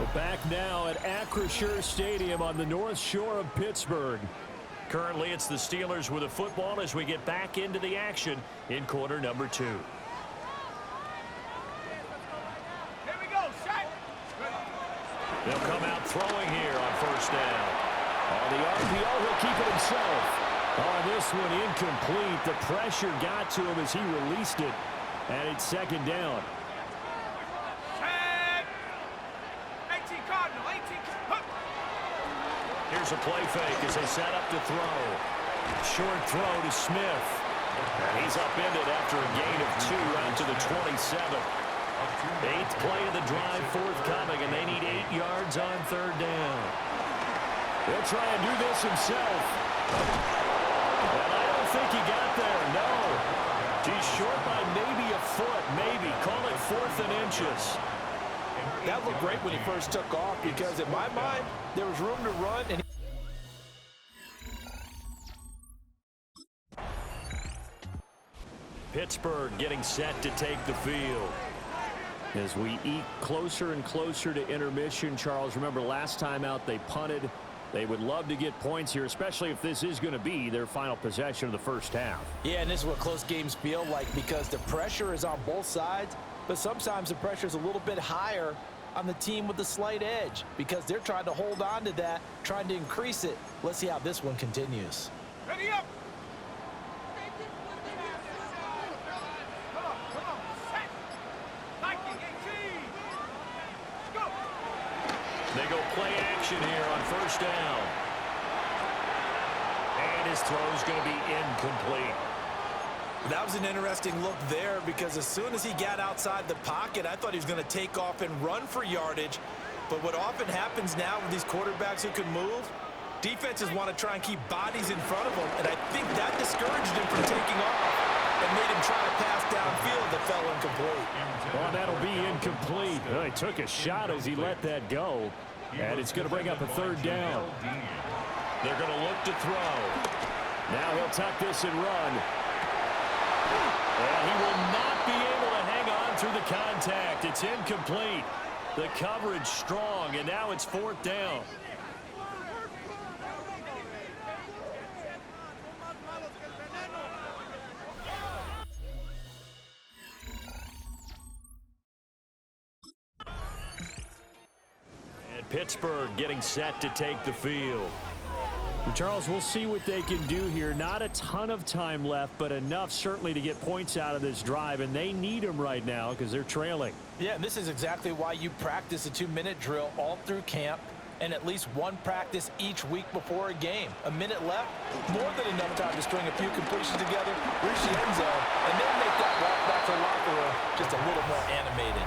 We're back now at Acrisure Stadium on the North Shore of Pittsburgh. Currently, it's the Steelers with the football as we get back into the action in quarter number 2. Here we go, Shaq. They'll come out throwing here on first down. On the RPO, he'll keep it himself. On this one, incomplete. The pressure got to him as he released it. And it's second down. Here's a play fake as they set up to throw. Short throw to Smith. And he's upended after a gain of 2 out to the 27. 8th play of the drive forthcoming, and they need 8 yards on third down. He'll try and do this himself. And I don't think he got there, no. He's short by maybe a foot, maybe. Call it 4th and inches. That looked great when he first took off because, in my mind, there was room to run. And Pittsburgh getting set to take the field. As we eke closer and closer to intermission, Charles, remember last time out they punted. They would love to get points here, especially if this is going to be their final possession of the first half. Yeah, and this is what close games feel like because the pressure is on both sides, but sometimes the pressure is a little bit higher on the team with the slight edge because they're trying to hold on to that, trying to increase it. Let's see how this one continues. Ready up. They go play action here on first down. And his throw's going to be incomplete. That was an interesting look there because as soon as he got outside the pocket, I thought he was going to take off and run for yardage. But what often happens now with these quarterbacks who can move, defenses want to try and keep bodies in front of them. And I think that discouraged him from taking off and made him try to pass downfield that fell incomplete. Well, that'll be incomplete. Well, he took a shot as he let that go. And it's going to bring up a third down. They're going to look to throw. Now he'll tuck this and run. And he will not be able to hang on through the contact. It's incomplete. The coverage strong, and now it's 4th down. And Pittsburgh getting set to take the field. Charles, we'll see what they can do here. Not a ton of time left, but enough certainly to get points out of this drive, and they need them right now because they're trailing. Yeah, and this is exactly why you practice a 2-minute drill all through camp and at least one practice each week before a game. A minute left, more than enough time to string a few completions together, reach the end zone, and then make that walk back to the locker room just a little more animated.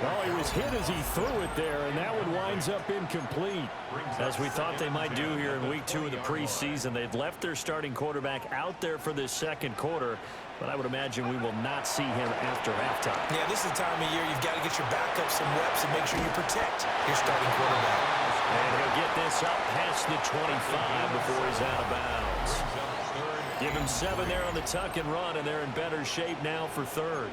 Well, he was hit as he threw it there, and that one winds up incomplete. As we thought they might do here in week 2 of the preseason, they've left their starting quarterback out there for this second quarter, but I would imagine we will not see him after halftime. Yeah, this is the time of year you've got to get your backup some reps and make sure you protect your starting quarterback. And he'll get this up past the 25 before he's out of bounds. Give him 7 there on the tuck and run, and they're in better shape now for third.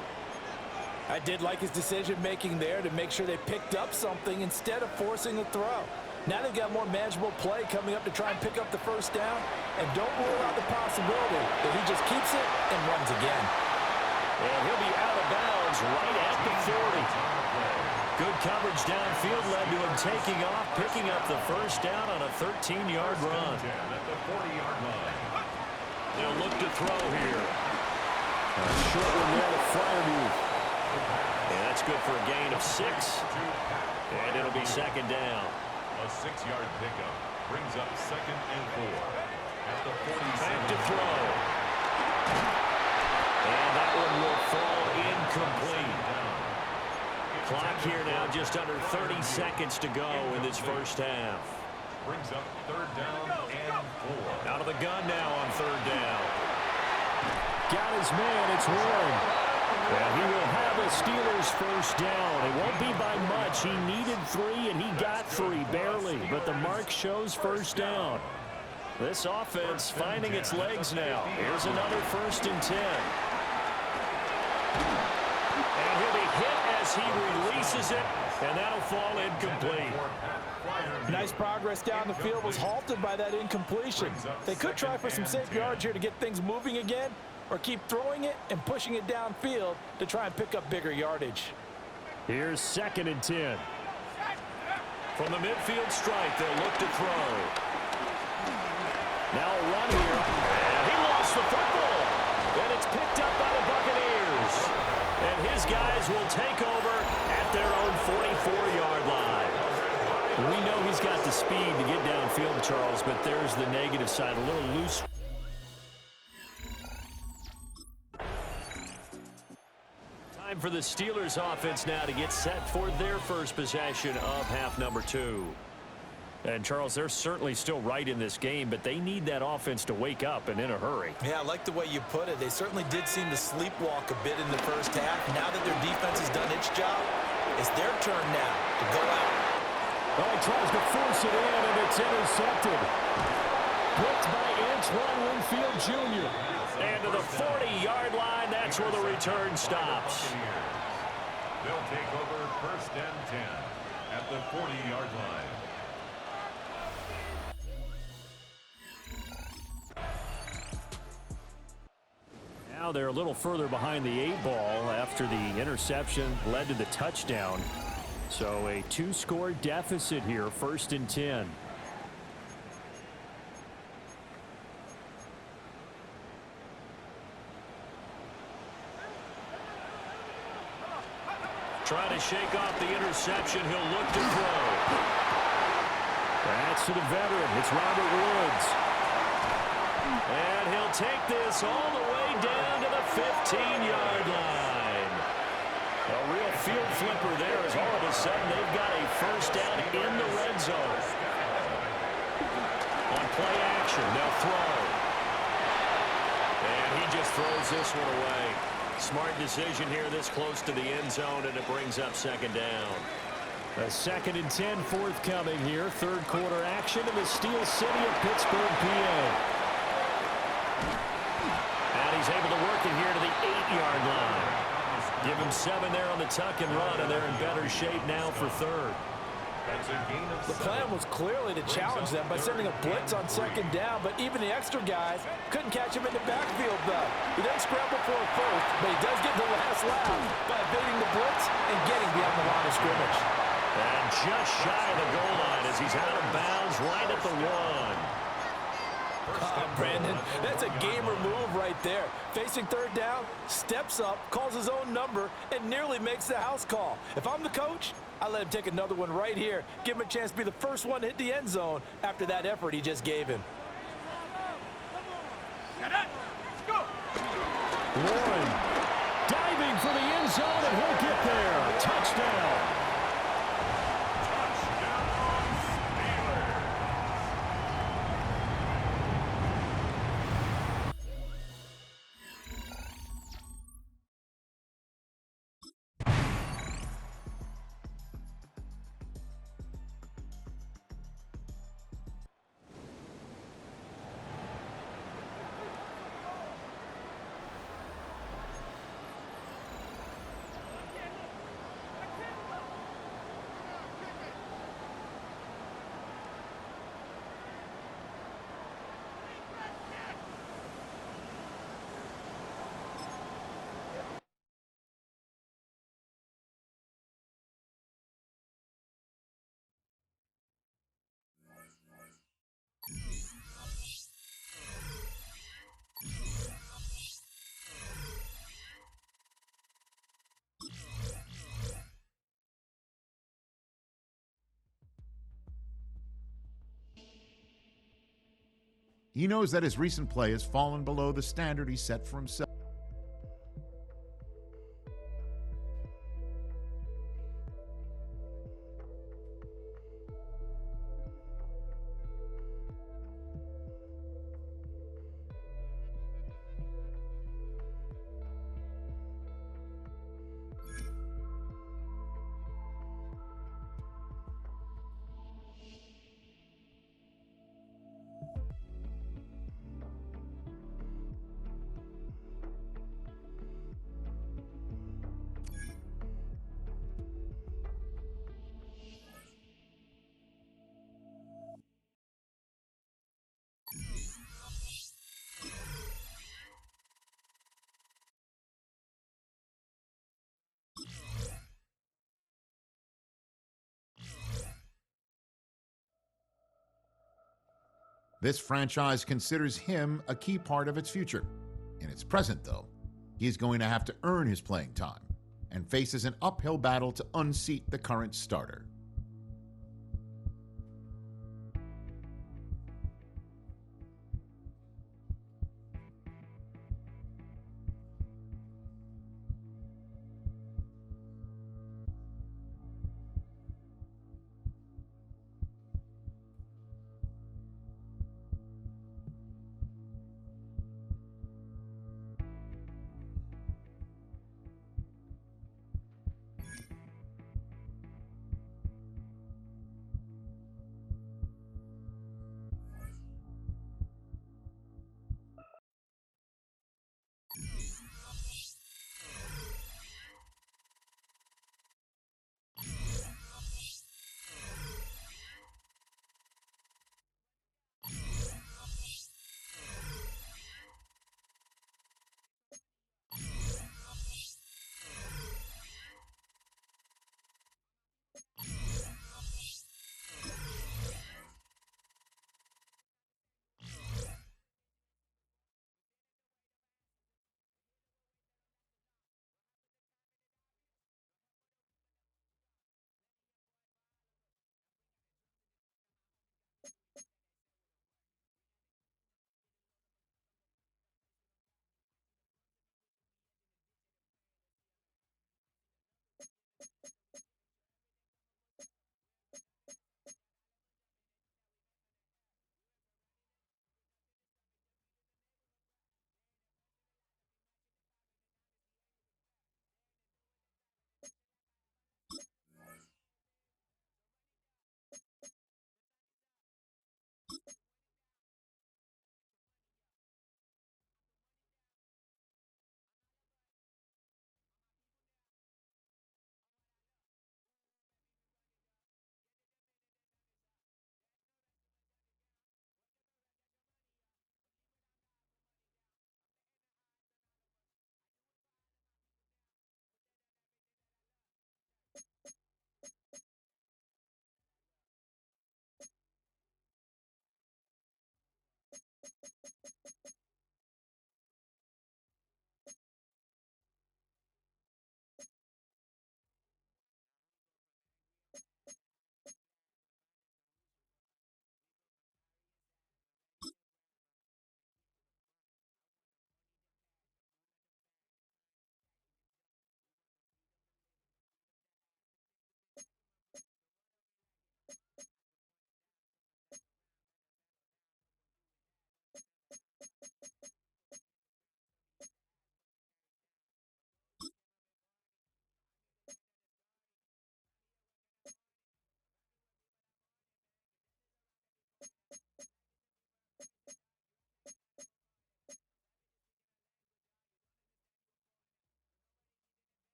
I did like his decision-making there to make sure they picked up something instead of forcing a throw. Now they've got more manageable play coming up to try and pick up the first down, and don't rule out the possibility that he just keeps it and runs again. And he'll be out of bounds right at the 40. Good coverage downfield led to him taking off, picking up the first down on a 13-yard run. They'll look to throw here. A short one there to Fryermuth. And that's good for a gain of 6. And it'll be second down. A 6-yard pickup brings up 2nd and 4 at the 47. Back to throw. And that one will fall incomplete. Clock here now just under 30 seconds to go in this first half. Brings up 3rd down and 4. Out of the gun now on 3rd down. Got his man, it's Warren. Well, he will have a Steelers first down. It won't be by much. He needed 3, and he got 3, barely. But the mark shows first down. This offense finding its legs now. Here's another 1st and 10. And he'll be hit as as he releases it, and that'll fall incomplete. Nice progress down the field was halted by that incompletion. They could try for some safe yards here to get things moving again, or keep throwing it and pushing it downfield to try and pick up bigger yardage. Here's 2nd and 10. From the midfield stripe, they'll look to throw. Now a run here. And he lost the football. And it's picked up by the Buccaneers. And his guys will take over at their own 44-yard line. We know he's got the speed to get downfield, Charles, but there's the negative side, a little loose. Time for the Steelers offense now to get set for their first possession of half number 2. And, Charles, they're certainly still right in this game, but they need that offense to wake up and in a hurry. Yeah, I like the way you put it. They certainly did seem to sleepwalk a bit in the first half. Now that their defense has done its job, it's their turn now to go out. Well, he tries to force it in, and it's intercepted. Blitzed by Antoine Winfield Jr. And to the 40-yard line, that's where the return stops. They'll take over 1st and 10 at the 40-yard line. Now they're a little further behind the 8-ball after the interception led to the touchdown. So a 2-score deficit here, 1st and 10. Trying to shake off the interception. He'll look to throw. That's to the veteran. It's Robert Woods. And he'll take this all the way down to the 15-yard line. A real field flipper there as all of a sudden they've got a first down in the red zone. On play action, they'll throw. And he just throws this one away. Smart decision here this close to the end zone, and it brings up 2nd down. A 2nd and 10 forthcoming here. 3rd quarter action in the Steel City of Pittsburgh, PA. And he's able to work it here to the 8-yard line. Give him 7 there on the tuck and run, and they're in better shape now for 3rd. The plan was clearly to challenge them by sending a blitz on 2nd down, but even the extra guys couldn't catch him in the backfield, though. He doesn't scramble for a first, but he does get the last lap by evading the blitz and getting beyond the line of scrimmage. And just shy of the goal line as he's out of bounds right at the 1. Brandon, that's a gamer move right there. Facing 3rd down, steps up, calls his own number, and nearly makes the house call. If I'm the coach, I let him take another one right here. Give him a chance to be the first one to hit the end zone after that effort he just gave him. Warren diving for the end zone, and he'll get there. Touchdown. He knows that his recent play has fallen below the standard he set for himself. This franchise considers him a key part of its future. In its present, though, he's going to have to earn his playing time and faces an uphill battle to unseat the current starter.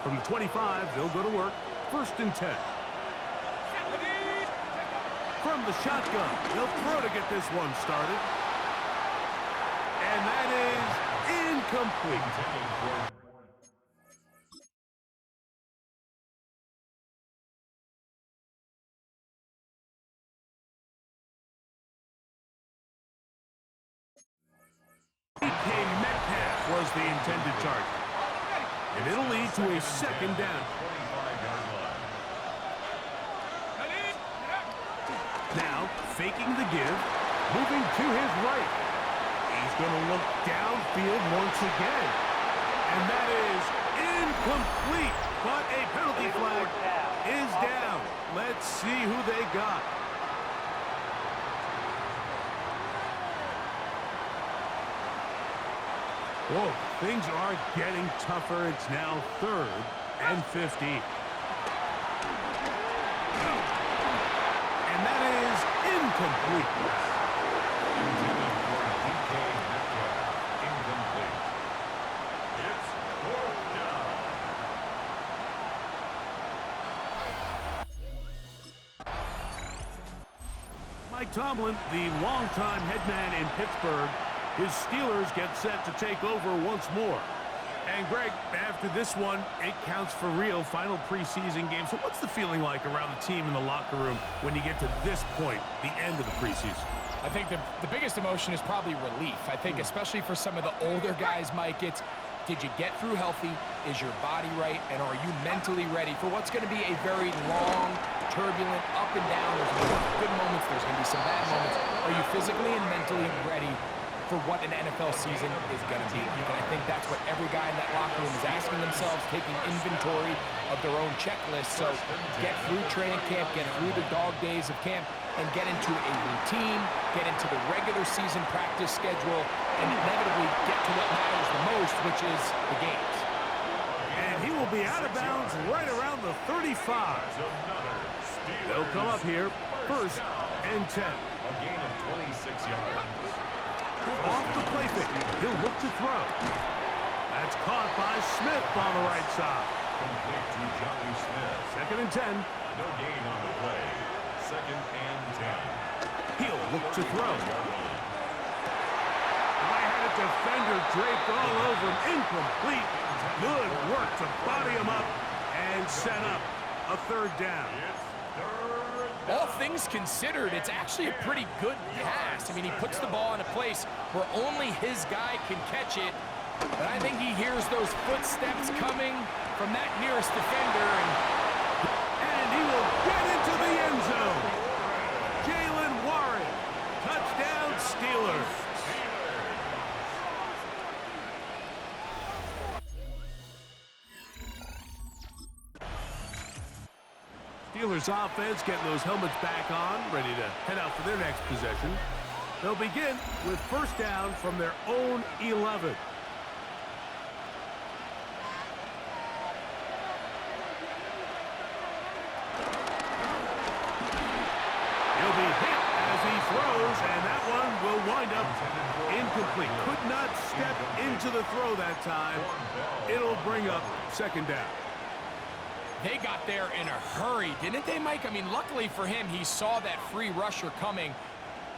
From the 25, they'll go to work. 1st and 10. From the shotgun, they'll throw to get this one started. And that is incomplete. Metcalf was the intended target. And it'll lead to a 2nd down. Now, faking the give, moving to his right. He's going to look downfield once again. And that is incomplete. But a penalty flag is down. Let's see who they got. Whoa, things are getting tougher. It's now 3rd and 15. And that is incomplete. Incomplete. It's 4th down. Mike Tomlin, the longtime head man in Pittsburgh, his Steelers get set to take over once more. And Greg, after this one, it counts for real. Final preseason game. So what's the feeling like around the team in the locker room when you get to this point, the end of the preseason? I think the biggest emotion is probably relief. I think especially for some of the older guys, Mike, it's did you get through healthy? Is your body right? And are you mentally ready for what's going to be a very long, turbulent, up and down? There's going to be good moments. There's going to be some bad moments. Are you physically and mentally ready for what an NFL season is going to be? And I think that's what every guy in that locker room is asking themselves, taking inventory of their own checklist. So get through training camp, get through the dog days of camp, and get into a routine, get into the regular season practice schedule, and inevitably get to what matters the most, which is the games. And he will be out of bounds right around the 35. They'll come up here, 1st and 10. A gain of 26 yards. Off the play fake, he'll look to throw. That's caught by Smith on the right side. Complete to Johnny Smith. 2nd and 10. No gain on the play. 2nd and 10. He'll look to throw. I had a defender draped all over him. Incomplete. Good work to body him up and set up a 3rd down. All things considered, it's actually a pretty good pass. I mean, he puts the ball in a place where only his guy can catch it. But I think he hears those footsteps coming from that nearest defender. And he will get into the end zone. Jalen Warren. Touchdown, Steelers. Steelers offense getting those helmets back on, ready to head out for their next possession. They'll begin with 1st down from their own 11. He'll be hit as he throws, and that one will wind up incomplete. Could not step into the throw that time. It'll bring up 2nd down. They got there in a hurry, didn't they, Mike? I mean, luckily for him, he saw that free rusher coming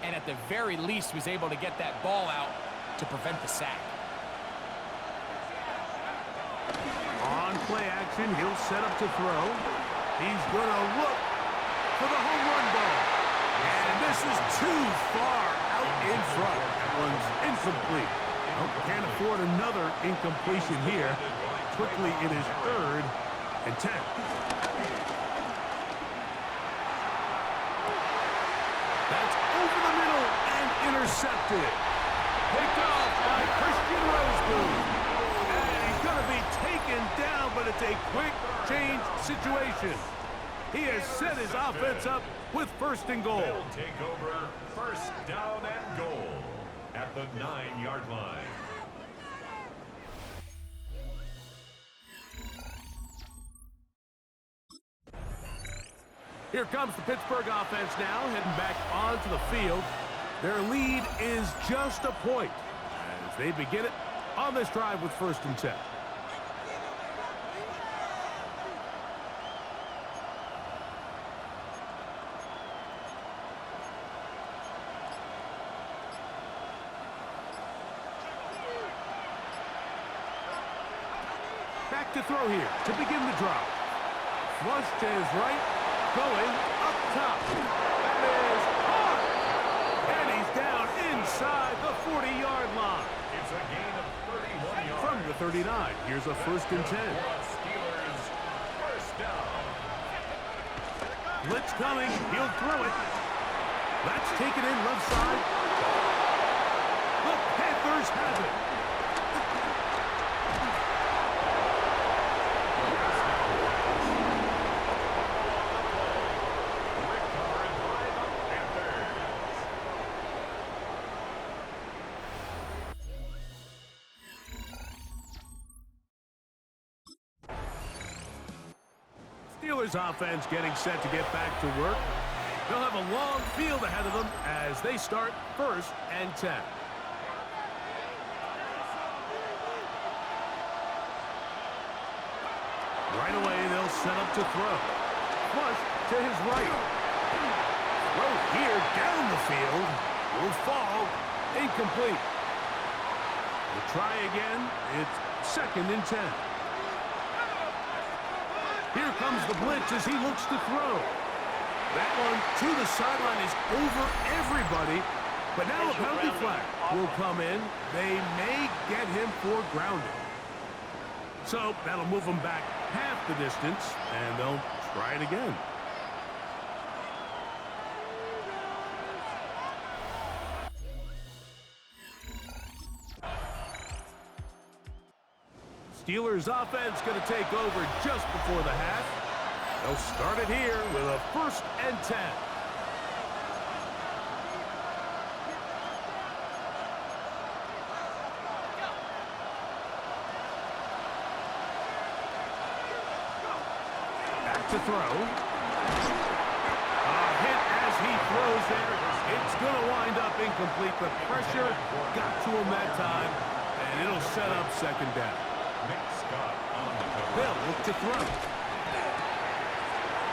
and at the very least was able to get that ball out to prevent the sack. On play action, he'll set up to throw. He's going to look for the home run ball. And this is too far out in front. That one's incomplete. Well, can't afford another incompletion here. Quickly, it is 3rd and 10. That's over the middle and intercepted. Picked off by Christian Roseboom. And he's going to be taken down, but it's a quick change situation. He has set his offense up with 1st and goal. They'll take over 1st down and goal at the 9-yard line. Here comes the Pittsburgh offense now, heading back onto the field. Their lead is just a point as they begin it on this drive with 1st and 10. to throw here to begin the drive. Flush to his right, going up top. That is hard. And he's down inside the 40-yard line. It's a gain of 31 yards. From the 39, here's a 1st and 10. Steelers first down. Blitz coming, he'll throw it. That's taken in left side. The Panthers have it. Steelers offense getting set to get back to work. They'll have a long field ahead of them as they start 1st and 10. Right away, they'll set up to throw. Flush to his right. Throw here down the field. Will fall. Incomplete. We'll try again. It's 2nd and 10. Here comes the blitz as he looks to throw. That one to the sideline is over everybody. But now a penalty flag will come in. They may get him for grounding. So that'll move them back half the distance, and they'll try it again. Steelers offense going to take over just before the half. They'll start it here with a 1st and 10. Back to throw. A hit as he throws there. It's going to wind up incomplete. The pressure got to him that time, and it'll set up 2nd down. They'll look to throw.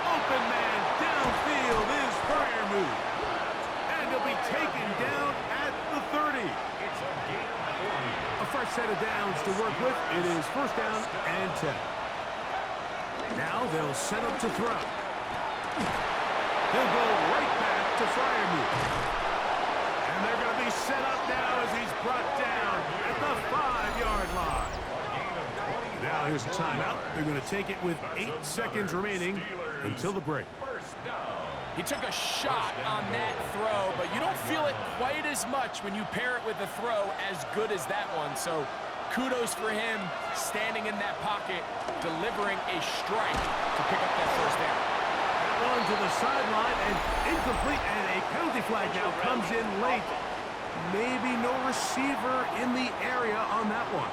Open man downfield is Freiermuth. And he'll be taken down at the 30. A fresh set of downs to work with. It is 1st down and 10. Now they'll set up to throw. He'll go right back to Freiermuth. And they're going to be set up now as he's brought down at the 5-yard line. Now here's a timeout. They're going to take it with 8 seconds remaining until the break. He took a shot on that throw, but you don't feel it quite as much when you pair it with a throw as good as that one. So kudos for him standing in that pocket, delivering a strike to pick up that 1st down. That one to the sideline and incomplete, and a penalty flag now comes in late. Maybe no receiver in the area on that one.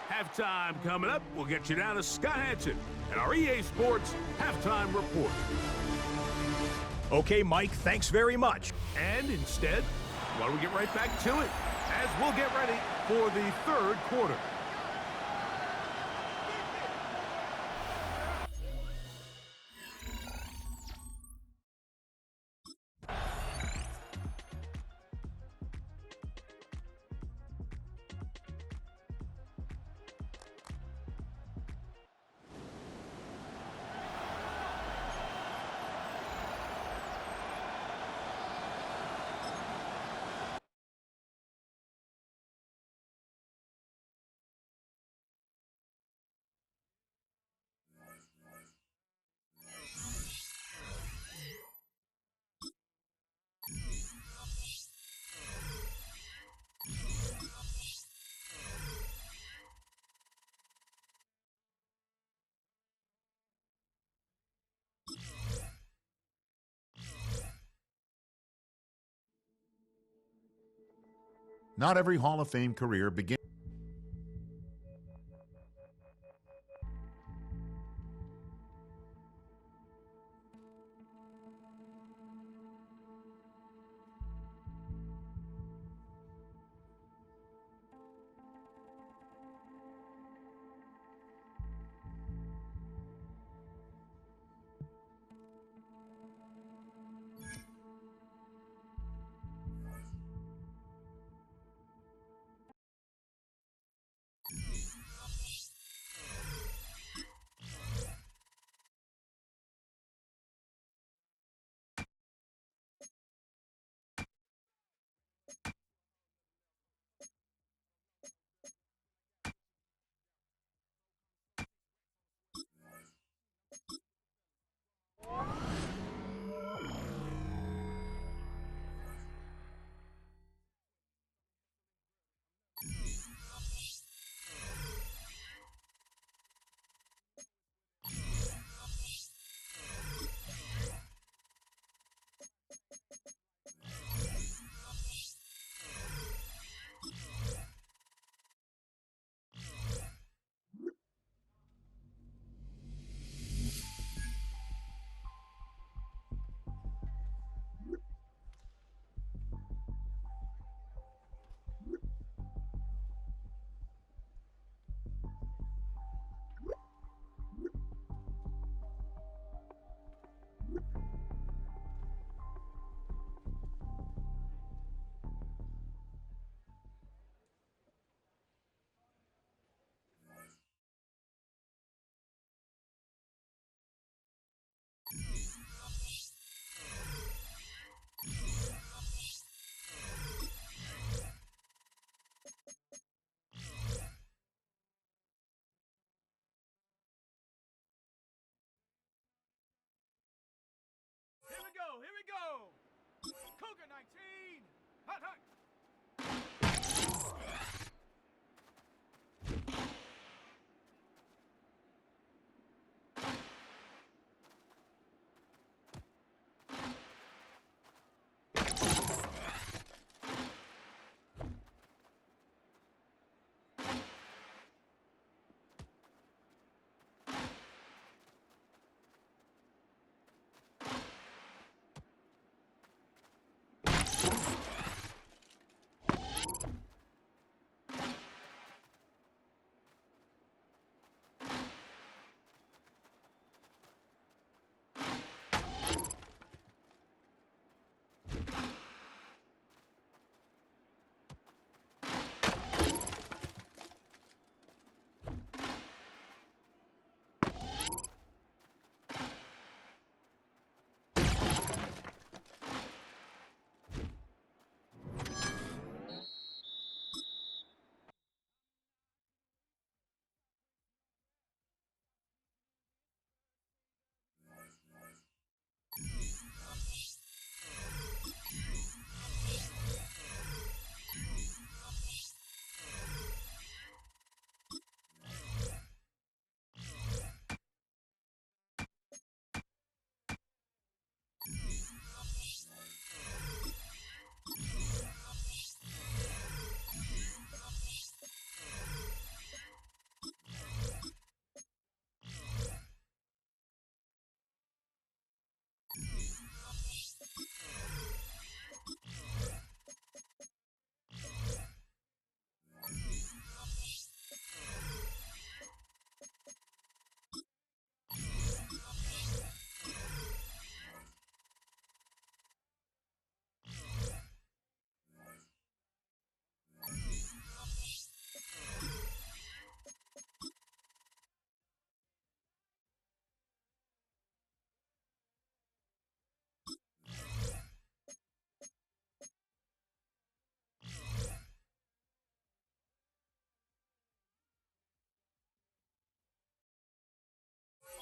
Halftime coming up. We'll get you down to Scott Hansen and our EA Sports Halftime Report. Okay, Mike, thanks very much. And instead, why don't we get right back to it as we'll get ready for the 3rd quarter. Not every Hall of Fame career begins Cougar 19. Hot, hot.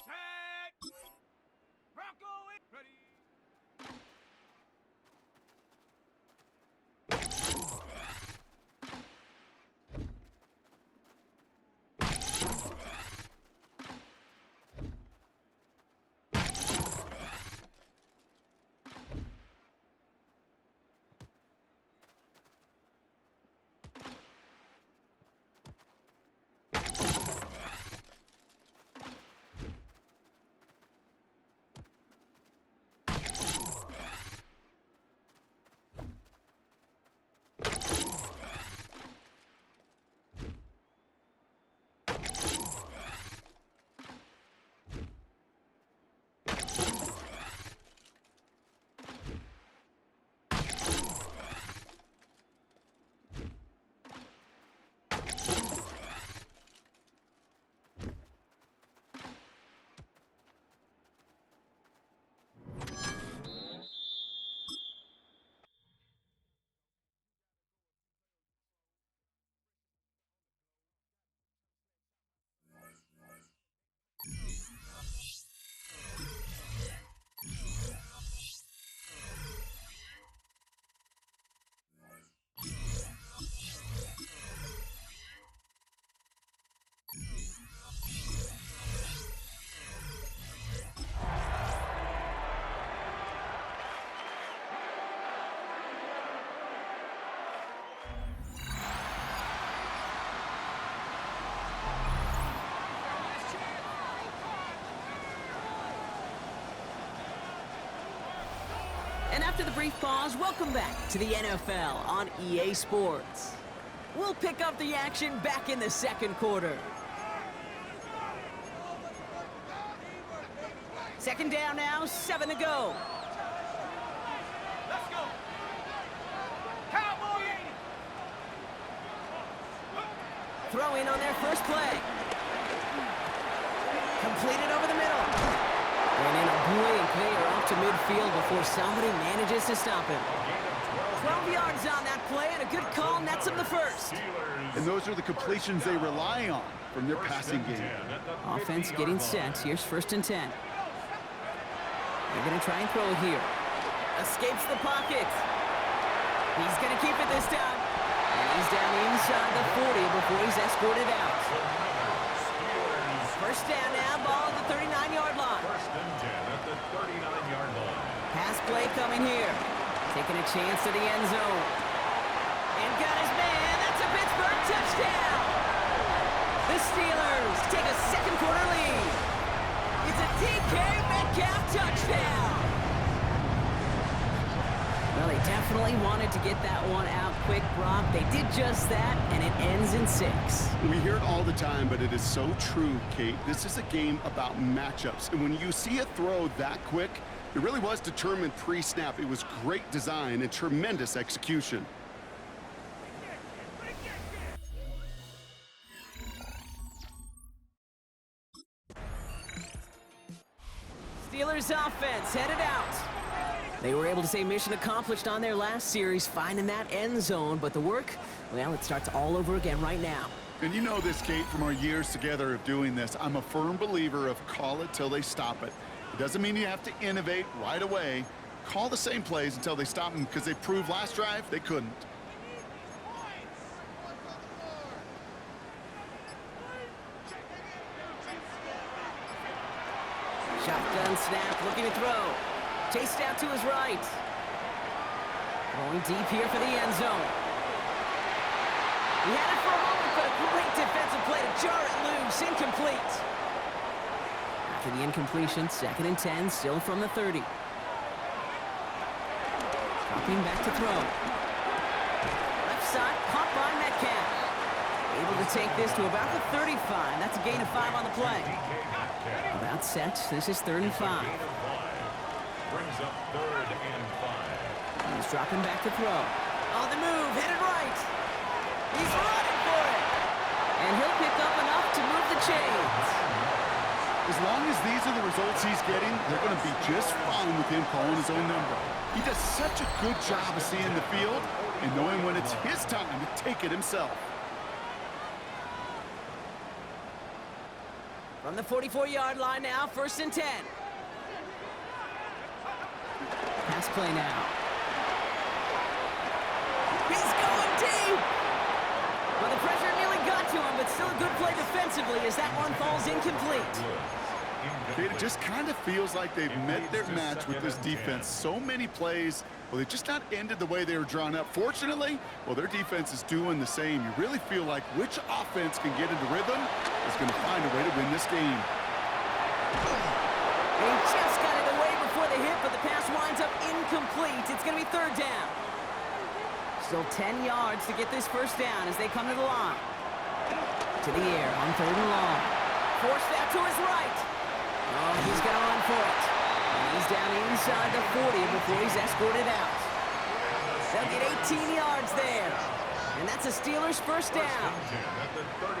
Set. Bronco in. Ready. And after the brief pause, welcome back to the NFL on EA Sports. We'll pick up the action back in the second quarter. Second down now, 7 to go. Let's go. Cowboy 80. Throw in on their first play. Completed over the middle. And in a blink, they are off to midfield before somebody manages to stop him. 12 yards on that play, and a good call nets them the first. And those are the completions they rely on from their passing game. Offense getting set. Here's 1st and 10. They're going to try and throw it here. Escapes the pocket. He's going to keep it this time. And he's down inside the 40 before he's escorted out. First down now, ball at the 39-yard line. First and 10 at the 39-yard line. Pass play coming here. Taking a chance to the end zone. And got his man. That's a Pittsburgh touchdown. The Steelers take a second quarter lead. It's a DK Metcalf touchdown. Well, they definitely wanted to get that one out quick, Brock. They did just that, and it ends in 6. We hear it all the time, but it is so true, Kate. This is a game about matchups. And when you see a throw that quick, it really was determined pre-snap. It was great design and tremendous execution. Steelers offense headed out. They were able to say mission accomplished on their last series, finding that end zone. But the work, well, it starts all over again right now. And you know this, Kate, from our years together of doing this. I'm a firm believer of call it till they stop it. It doesn't mean you have to innovate right away. Call the same plays until they stop them, because they proved last drive they couldn't. Shotgun snap, looking to throw. Chased out to his right. Going deep here for the end zone. He had it for a moment, but a great defensive play to jar it loose. Incomplete. After the incompletion, 2nd and 10, still from the 30. Dropping back to throw. Left side, caught by Metcalf. Able to take this to about the 35. That's a gain of 5 on the play. About set. This is 3rd and 5. Brings up 3rd and 5. He's dropping back to throw. On the move, headed right. He's running for it. And he'll pick up enough to move the chains. As long as these are the results he's getting, they're going to be just fine with him calling his own number. He does such a good job of seeing the field and knowing when it's his time to take it himself. From the 44-yard line now, 1st and 10. Pass play now. He's going deep! Well, the pressure nearly got to him, but still a good play defensively as that one falls incomplete. It just kind of feels like they've met their match with this defense. So many plays, well, they just not ended the way they were drawn up. Fortunately, well, their defense is doing the same. You really feel like which offense can get into rhythm is going to find a way to win this game. He just got it away before the hit, but the pass winds up incomplete. It's going to be 3rd down. Still 10 yards to get this 1st down as they come to the line. To the air on 3rd and long. Forced out to his right. Oh, he's going to run for it. And he's down inside the 40 before he's escorted out. They'll get 18 yards there. And that's a Steelers 1st down.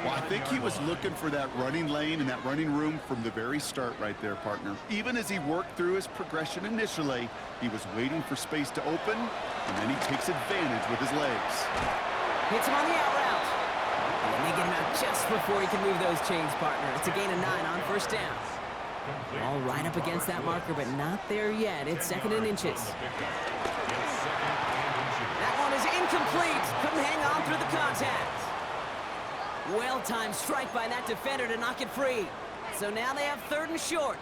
Well, I think he was looking for that running lane and that running room from the very start right there, partner. Even as he worked through his progression initially, he was waiting for space to open, and then he takes advantage with his legs. Hits him on the out route. And they get him out just before he can move those chains, partner. It's a gain of 9 on 1st down. All right up against that marker, but not there yet. It's 2nd and inches. That one is incomplete. Couldn't hang on through the contact. Well-timed strike by that defender to knock it free. So now they have 3rd and short.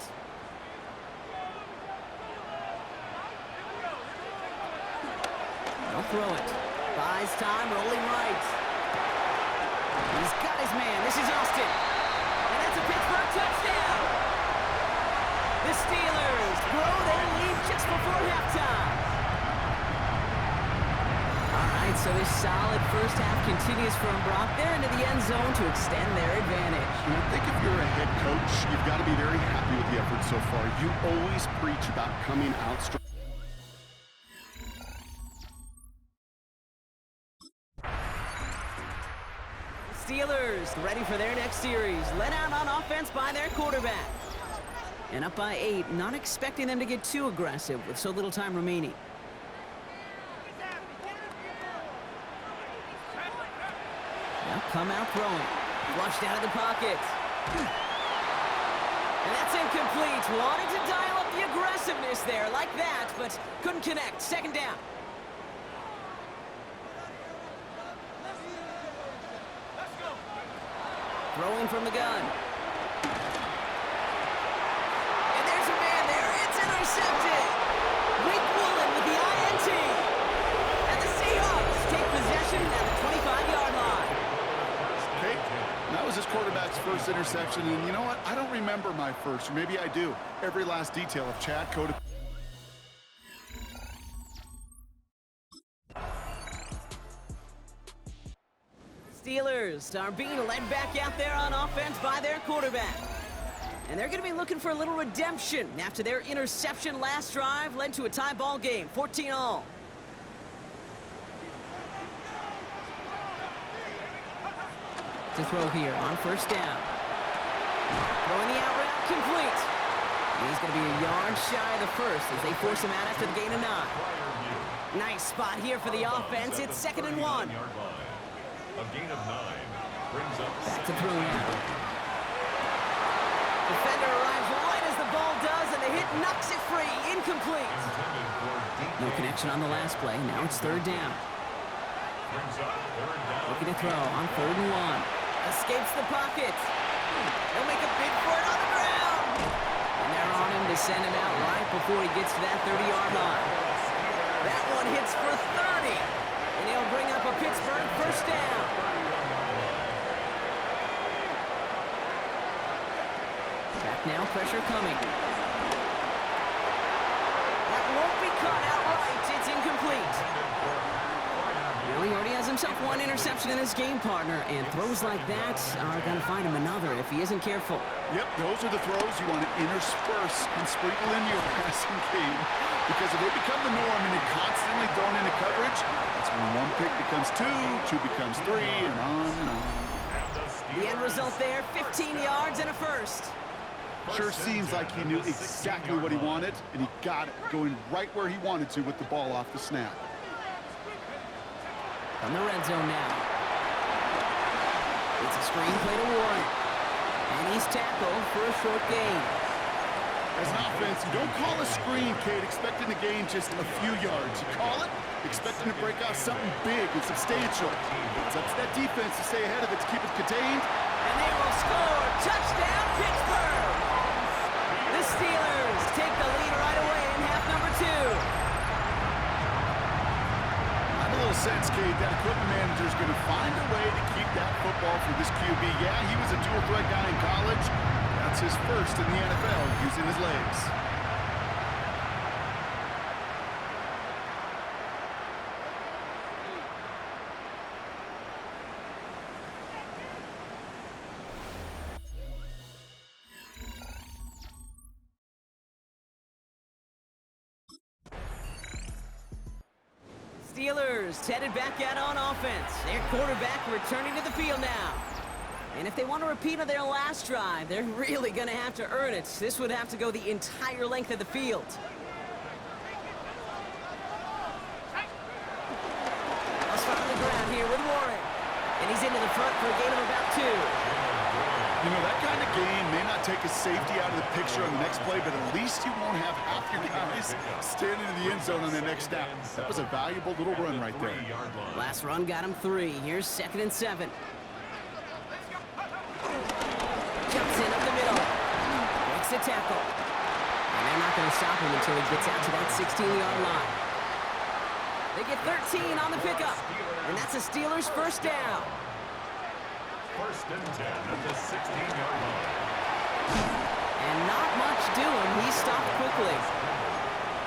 They'll throw it. Buys time, rolling right. He's got his man. This is Austin. And that's a Pittsburgh touchdown. The Steelers grow their lead just before halftime. All right, so this solid 1st half continues from Brock. They're into the end zone to extend their advantage. And I think if you're a head coach, you've got to be very happy with the effort so far. You always preach about coming out strong. Steelers ready for their next series. Let out on offense by their quarterback. And up by 8, not expecting them to get too aggressive with so little time remaining. They'll come out throwing. Flushed out of the pocket. And that's incomplete. Wanted to dial up the aggressiveness there like that, but couldn't connect. Second down. Throwing from the gun. And there's a man there. It's intercepted. Rick Woolen with the INT. And the Seahawks take possession at the 25-yard line. Okay, that was his quarterback's first interception, and you know what? I don't remember my first, or maybe I do. Every last detail of Chad Cody. Steelers are being led back out there on offense by their quarterback. And they're going to be looking for a little redemption after their interception last drive led to a tie ball game, 14-all. To throw here on first down. Throwing the out route complete. He's going to be a yard shy of the first as they force him out after the gain of 9. Nice spot here for the offense. It's 2nd and 1. A gain of 9 brings up Back to throw now. Defender arrives right as the ball does, and the hit knocks it free. Incomplete. No connection on the last play. Now it's 3rd down. Looking to throw on 3rd and 1. Escapes the pocket. He'll make a big for it on the ground. And they're on him to send him out right before he gets to that 30-yard line. That one hits for 30. And he'll bring up a Pittsburgh first down. Back now, pressure coming. That won't be caught outright. It's incomplete. Well, he already has himself one interception in his game, partner, and throws like that are going to find him another if he isn't careful. Yep, those are the throws you want to intersperse and sprinkle in your passing game. Because if they become the norm and you're constantly thrown into coverage, that's when one pick becomes 2, 2 becomes 3, and on and on. The end result there, 15 yards and a first. Sure seems like he knew exactly what he wanted, and he got it, going right where he wanted to with the ball off the snap. From the red zone now. It's a screen play to Warren. And he's tackled for a short gain. As an offense, you don't call a screen, Kate, expecting to gain just a few yards. You call it expecting to break out something big and substantial. It's up to that defense to stay ahead of it to keep it contained. And they will score. Touchdown, Pittsburgh! The Steelers take the lead right away in half number 2. I have a little sense, Kate, that equipment manager is going to find a way to keep that football for this QB. Yeah, he was a dual threat guy in college. That's his first in the NFL, using his legs. Steelers headed back out on offense. Their quarterback returning to the field now. And if they want to repeat of their last drive, they're really going to have to earn it. This would have to go the entire length of the field. I'll start on the ground here with Warren. And he's into the front for a gain of about 2. You know, that kind of gain may not take a safety out of the picture on the next play, but at least you won't have half your guys standing in the end zone on the next snap. That was a valuable little run right there. Last run got him 3. Here's 2nd and 7. Jumps in up the middle. Makes the tackle. And they're not going to stop him until he gets out to that 16-yard line. They get 13 on the pickup. And that's a Steelers first down. 1st and 10 at the 16-yard line. And not much doing. He stopped quickly.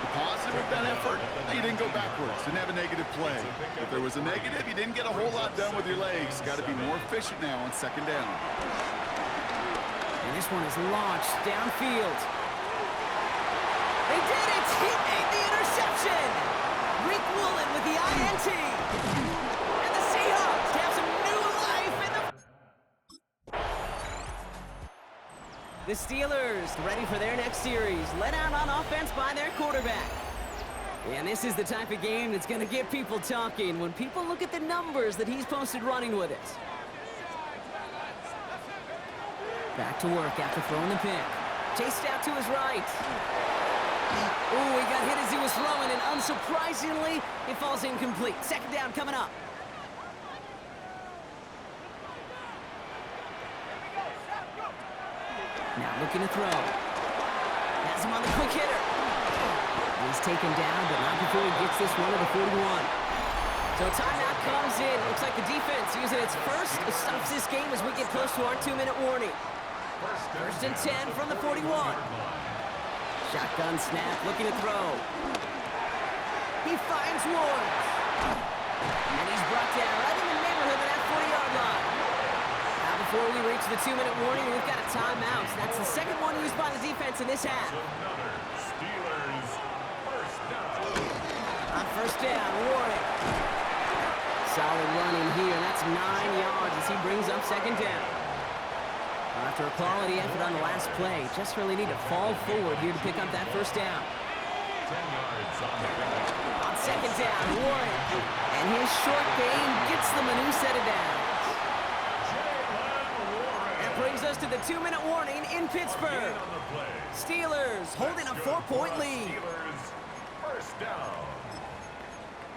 The positive of that effort, you didn't go backwards. Didn't have a negative play. If there was a negative, you didn't get a whole lot done with your legs. Got to be more efficient now on 2nd down. And this one is launched downfield. They did it! He made the interception! Rick Woolen with the INT. And the Seahawks have some new life in the Steelers ready for their next series, led out on offense by their quarterback. And this is the type of game that's going to get people talking when people look at the numbers that he's posted running with it. Back to work after throwing the pick. Chased out to his right. Ooh, he got hit as he was throwing, and unsurprisingly, it falls incomplete. Second down coming up. Now looking to throw. Has him on the quick hitter. He's taken down, but not before he gets this one to the 41. So timeout comes in. Looks like the defense using its first stops this game as we get close to our 2-minute warning. First and 10 from the 41. Shotgun snap, looking to throw. He finds Woods. And he's brought down right in the neighborhood of that 40-yard line. Now before we reach the 2-minute warning, we've got a timeout. So that's the second one used by the defense in this half. Steelers first down. On first down, Warren. Solid running here, and that's 9 yards as he brings up second down. After a quality effort on the last play, just really need to fall forward here to pick up that first down. 10 yards on the play. On second down, Warren. And his short game gets them a new set of downs. That brings us to the 2-minute warning in Pittsburgh. On the play. Steelers holding a 4-point lead. Steelers first down.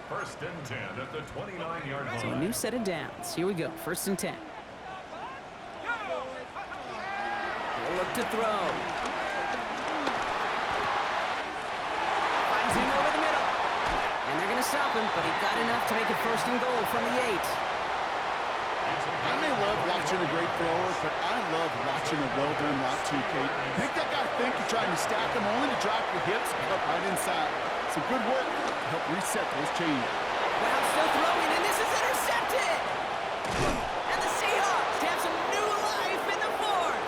First and 10 at the 29-yard line. So a new set of downs. Here we go, first and 10. He'll look to throw. Finds him over the middle. And they're going to stop him, but he got enough to make it first and goal from the 8. I may love watching a great thrower, but I love watching a well-done route too, Kate. Make that guy think you're trying to stack him only to drop your hips and cut right inside. Some good work to help reset those chains. Brown still throwing, and this is intercepted! And the Seahawks have some new life in the fourth.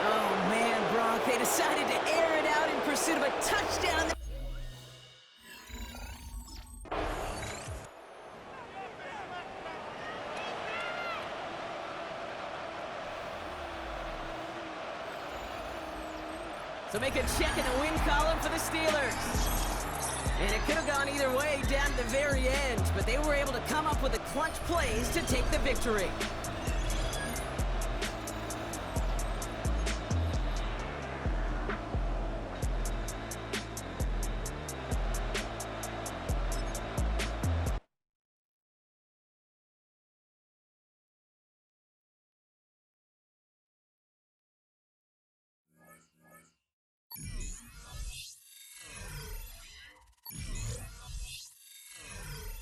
Oh, man, Brock, they decided to air it out in pursuit of a touchdown. So make a check in the win column for the Steelers. And it could have gone either way down to the very end, but they were able to come up with the clutch plays to take the victory.